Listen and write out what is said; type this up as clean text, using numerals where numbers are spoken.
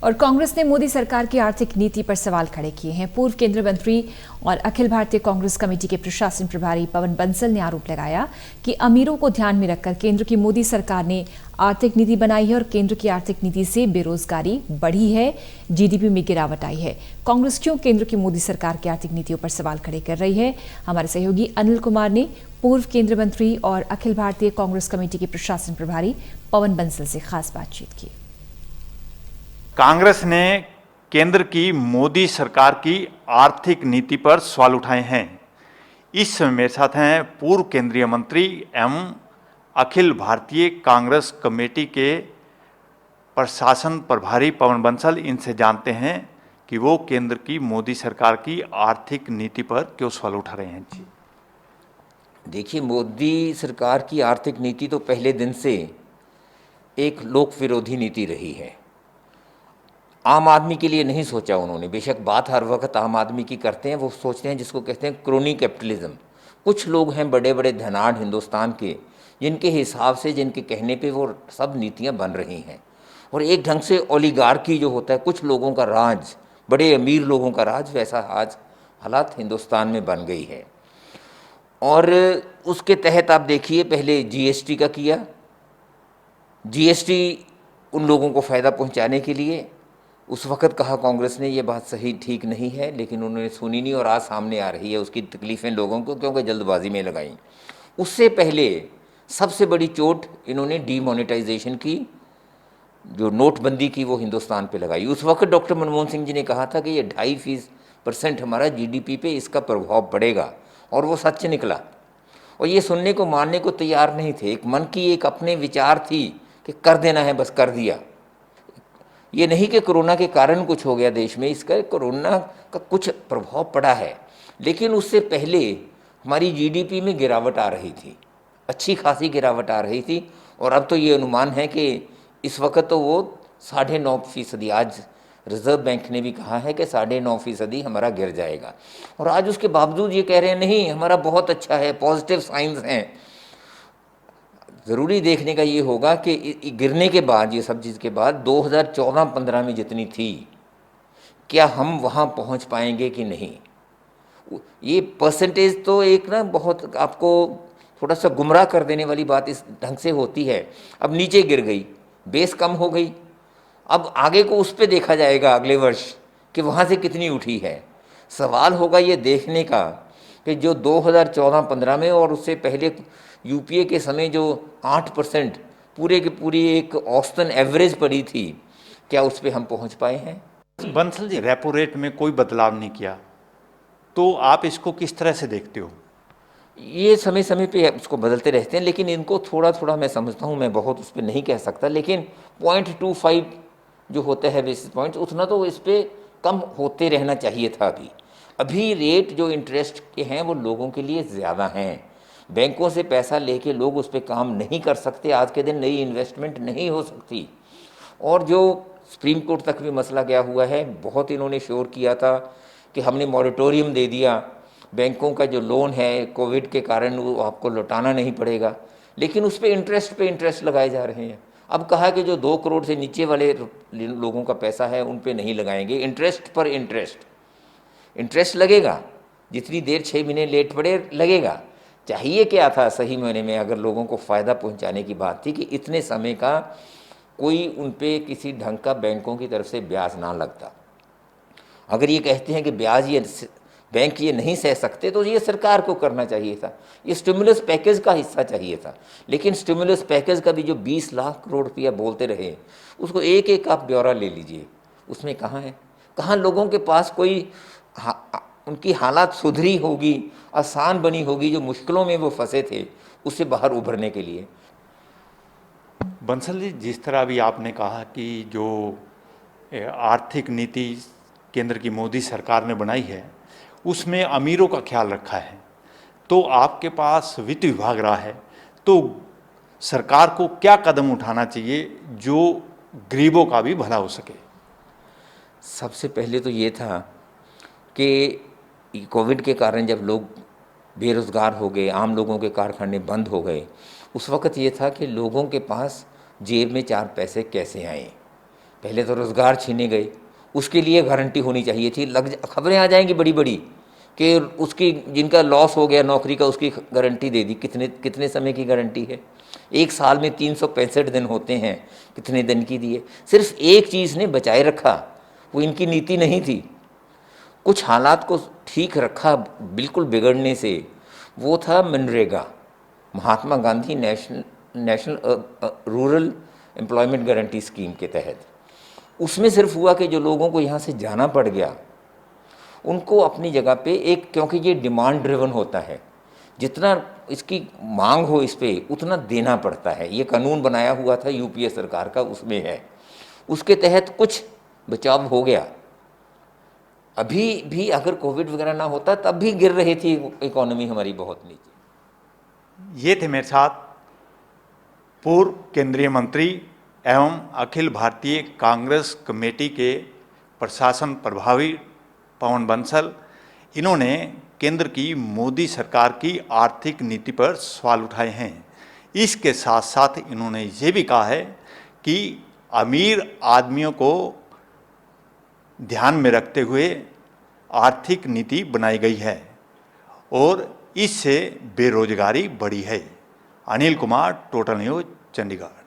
और कांग्रेस ने मोदी सरकार की आर्थिक नीति पर सवाल खड़े किए हैं। पूर्व केंद्रीय मंत्री और अखिल भारतीय कांग्रेस कमेटी के प्रशासन प्रभारी पवन बंसल ने आरोप लगाया कि अमीरों को ध्यान में रखकर केंद्र की मोदी सरकार ने आर्थिक नीति बनाई है और केंद्र की आर्थिक नीति से बेरोजगारी बढ़ी है, जीडीपी में गिरावट आई है। कांग्रेस क्यों केंद्र की मोदी सरकार की आर्थिक नीतियों पर सवाल खड़े कर रही है? हमारे सहयोगी अनिल कुमार ने पूर्व केंद्रीय मंत्री और अखिल भारतीय कांग्रेस कमेटी के प्रशासन प्रभारी पवन बंसल से खास बातचीत की। कांग्रेस ने केंद्र की मोदी सरकार की आर्थिक नीति पर सवाल उठाए हैं। इस समय मेरे साथ हैं पूर्व केंद्रीय मंत्री एवं अखिल भारतीय कांग्रेस कमेटी के प्रशासन प्रभारी पवन बंसल। इनसे जानते हैं कि वो केंद्र की मोदी सरकार की आर्थिक नीति पर क्यों सवाल उठा रहे हैं। जी देखिए, मोदी सरकार की आर्थिक नीति तो पहले दिन से एक लोक विरोधी नीति रही है। आम आदमी के लिए नहीं सोचा उन्होंने। बेशक बात हर वक्त आम आदमी की करते हैं, वो सोचते हैं जिसको कहते हैं क्रोनी कैपिटलिज्म। कुछ लोग हैं बड़े बड़े धनाढ़ हिंदुस्तान के, जिनके हिसाब से, जिनके कहने पे वो सब नीतियां बन रही हैं। और एक ढंग से ओलिगार्की जो होता है, कुछ लोगों का राज, बड़े अमीर लोगों का राज, वैसा आज हालात हिंदुस्तान में बन गई है। और उसके तहत आप देखिए, पहले जीएसटी का किया। जीएसटी उन लोगों को फ़ायदा पहुंचाने के लिए उस वक़्त कहा कांग्रेस ने ये बात सही ठीक नहीं है, लेकिन उन्होंने सुनी नहीं और आज सामने आ रही है उसकी तकलीफ़ें लोगों को, क्योंकि जल्दबाजी में लगाई। उससे पहले सबसे बड़ी चोट इन्होंने डीमोनेटाइजेशन की, जो नोटबंदी की, वो हिंदुस्तान पे लगाई। उस वक्त डॉक्टर मनमोहन सिंह जी ने कहा था कि ये 2.5% हमारा जीडीपी पे इसका प्रभाव पड़ेगा, और वो सच निकला। और ये सुनने को मानने को तैयार नहीं थे। एक मन की एक अपने विचार थी कि कर देना है, बस कर दिया। ये नहीं कि कोरोना के कारण कुछ हो गया देश में, इसका कोरोना का कुछ प्रभाव पड़ा है, लेकिन उससे पहले हमारी जीडीपी में गिरावट आ रही थी, अच्छी खासी गिरावट आ रही थी। और अब तो ये अनुमान है कि इस वक्त तो वो 9.5%, आज रिजर्व बैंक ने भी कहा है कि 9.5% हमारा गिर जाएगा। और आज उसके बावजूद ये कह रहे हैं नहीं, हमारा बहुत अच्छा है, पॉजिटिव साइंस हैं। ज़रूरी देखने का ये होगा कि गिरने के बाद, ये सब चीज़ के बाद 2014-15 में जितनी थी, क्या हम वहाँ पहुँच पाएंगे कि नहीं। ये परसेंटेज तो एक ना बहुत आपको थोड़ा सा गुमराह कर देने वाली बात इस ढंग से होती है। अब नीचे गिर गई, बेस कम हो गई, अब आगे को उस पर देखा जाएगा अगले वर्ष कि वहाँ से कितनी उठी है। सवाल होगा ये देखने का कि जो 2014-15 में और उससे पहले यूपीए के समय जो 8% पूरे की पूरी एक औसतन एवरेज पड़ी थी, क्या उस पर हम पहुंच पाए हैं? बंसल जी, रेपो रेट में कोई बदलाव नहीं किया, तो आप इसको किस तरह से देखते हो? ये समय समय पे उसको बदलते रहते हैं, लेकिन इनको थोड़ा थोड़ा मैं समझता हूँ, मैं बहुत उस पर नहीं कह सकता, लेकिन 0.25 जो होता है बेसिस पॉइंट, उतना तो इस पर कम होते रहना चाहिए था। अभी रेट जो इंटरेस्ट के हैं वो लोगों के लिए ज़्यादा हैं। बैंकों से पैसा लेके लोग उस पर काम नहीं कर सकते, आज के दिन नई इन्वेस्टमेंट नहीं हो सकती। और जो सुप्रीम कोर्ट तक भी मसला गया हुआ है, बहुत इन्होंने शोर किया था कि हमने मॉरेटोरियम दे दिया, बैंकों का जो लोन है कोविड के कारण वो आपको लौटाना नहीं पड़ेगा, लेकिन उस पर इंटरेस्ट लगाए जा रहे हैं। अब कहा कि जो 2 करोड़ से नीचे वाले लोगों का पैसा है उन पे नहीं लगाएंगे, इंटरेस्ट पर इंटरेस्ट लगेगा, जितनी देर 6 महीने लेट पड़े लगेगा। चाहिए क्या था सही मायने में, अगर लोगों को फ़ायदा पहुंचाने की बात थी, कि इतने समय का कोई उन पे किसी ढंग का बैंकों की तरफ से ब्याज ना लगता। अगर ये कहते हैं कि ब्याज ये बैंक ये नहीं सह सकते, तो ये सरकार को करना चाहिए था, ये स्टिमुलस पैकेज का हिस्सा चाहिए था। लेकिन स्टिमुलस पैकेज का भी जो 20 लाख करोड़ रुपया बोलते रहे, उसको एक एक आप ब्यौरा ले लीजिए, उसमें कहाँ है, कहाँ लोगों के पास कोई उनकी हालात सुधरी होगी, आसान बनी होगी, जो मुश्किलों में वो फंसे थे उससे बाहर उभरने के लिए। बंसल जी, जिस तरह अभी आपने कहा कि जो आर्थिक नीति केंद्र की मोदी सरकार ने बनाई है उसमें अमीरों का ख्याल रखा है, तो आपके पास वित्त विभाग रहा है, तो सरकार को क्या कदम उठाना चाहिए जो गरीबों का भी भला हो सके? सबसे पहले तो ये था कि कोविड के कारण जब लोग बेरोज़गार हो गए, आम लोगों के कारखाने बंद हो गए, उस वक़्त ये था कि लोगों के पास जेब में 4 पैसे कैसे आएँ। पहले तो रोज़गार छीने गए, उसके लिए गारंटी होनी चाहिए थी। खबरें आ जाएंगी बड़ी बड़ी कि उसकी जिनका लॉस हो गया नौकरी का उसकी गारंटी दे दी। कितने कितने समय की गारंटी है? एक साल में 365 दिन होते हैं, कितने दिन की दी है? सिर्फ एक चीज़ ने बचाए रखा, वो इनकी नीति नहीं थी। कुछ हालात को ठीक रखा बिल्कुल बिगड़ने से, वो था मनरेगा, Mahatma Gandhi national rural employment guarantee scheme के तहत। उसमें सिर्फ हुआ कि जो लोगों को यहाँ से जाना पड़ गया उनको अपनी जगह पे एक, क्योंकि ये डिमांड ड्रिवन होता है, जितना इसकी मांग हो इस पे उतना देना पड़ता है। ये कानून बनाया हुआ था यूपीए सरकार का, उसमें है, उसके तहत कुछ बचाव हो गया। अभी भी अगर कोविड वगैरह ना होता तब भी गिर रही थी इकोनॉमी हमारी बहुत नीचे। ये थे मेरे साथ पूर्व केंद्रीय मंत्री एवं अखिल भारतीय कांग्रेस कमेटी के प्रशासन प्रभारी पवन बंसल। इन्होंने केंद्र की मोदी सरकार की आर्थिक नीति पर सवाल उठाए हैं। इसके साथ साथ इन्होंने ये भी कहा है कि अमीर आदमियों को ध्यान में रखते हुए आर्थिक नीति बनाई गई है और इससे बेरोजगारी बढ़ी है। Anil Kumar, total news, Chandigarh.